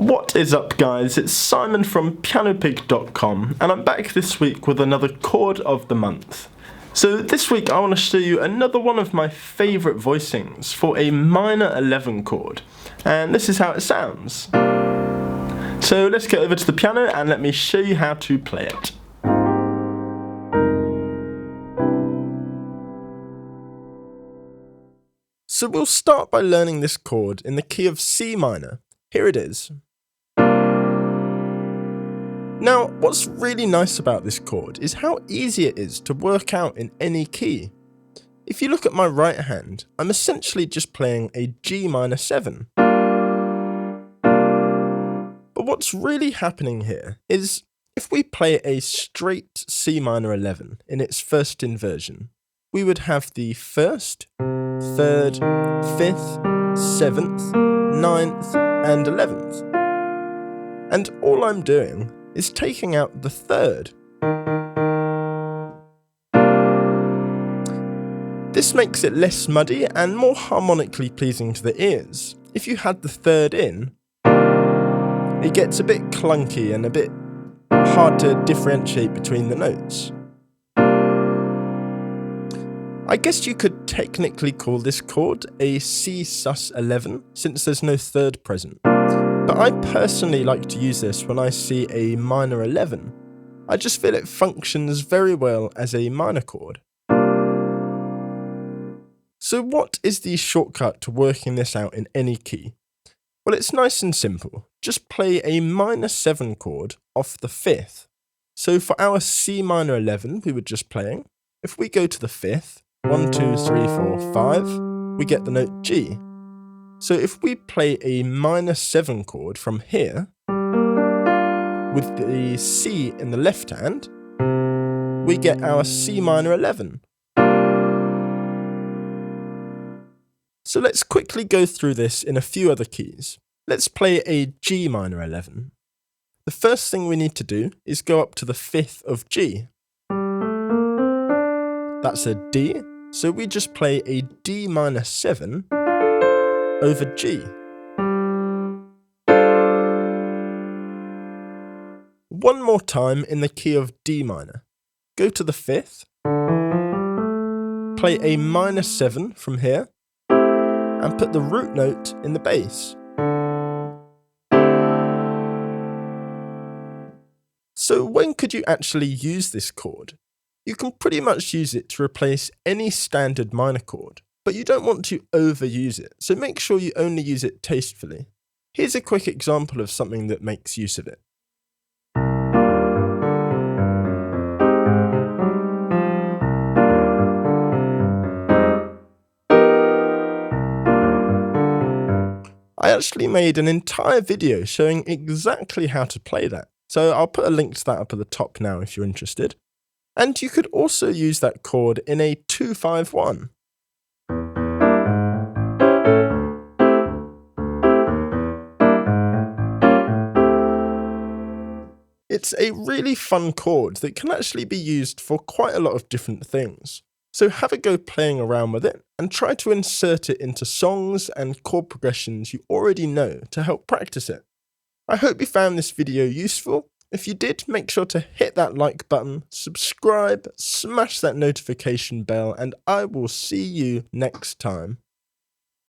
What is up, guys? It's Simon from PianoPig.com, and I'm back this week with another chord of the month. So this week I want to show you another one of my favourite voicings for a minor 11 chord, and this is how it sounds. So let's get over to the piano and let me show you how to play it. So we'll start by learning this chord in the key of C minor. Here it is. Now, what's really nice about this chord is how easy it is to work out in any key. If you look at my right hand, I'm essentially just playing a G minor 7. But what's really happening here is if we play a straight C minor 11 in its first inversion, we would have the 1st, 3rd, 5th, 7th, 9th, and 11th. And all I'm doing is taking out the 3rd. This makes it less muddy and more harmonically pleasing to the ears. If you had the 3rd in, it gets a bit clunky and a bit hard to differentiate between the notes. I guess you could technically call this chord a C sus 11 since there's no 3rd present. But I personally like to use this when I see a minor 11. I just feel it functions very well as a minor chord. So what is the shortcut to working this out in any key? Well, it's nice and simple. Just play a minor 7 chord off the 5th. So for our C minor 11 we were just playing, if we go to the 5th, 1, 2, 3, 4, 5, we get the note G. So if we play a minor 7 chord from here, with the C in the left hand, we get our C minor 11. So let's quickly go through this in a few other keys. Let's play a G minor 11. The first thing we need to do is go up to the 5th of G. That's a D, so we just play a D minor 7 over G. One more time in the key of D minor. Go to the 5th, play a minor 7 from here, and put the root note in the bass. So when could you actually use this chord? You can pretty much use it to replace any standard minor chord, but you don't want to overuse it, so make sure you only use it tastefully. Here's a quick example of something that makes use of it. I actually made an entire video showing exactly how to play that, so I'll put a link to that up at the top now if you're interested. And you could also use that chord in a 2-5-1. It's a really fun chord that can actually be used for quite a lot of different things. So have a go playing around with it and try to insert it into songs and chord progressions you already know to help practice it. I hope you found this video useful. If you did, make sure to hit that like button, subscribe, smash that notification bell, and I will see you next time.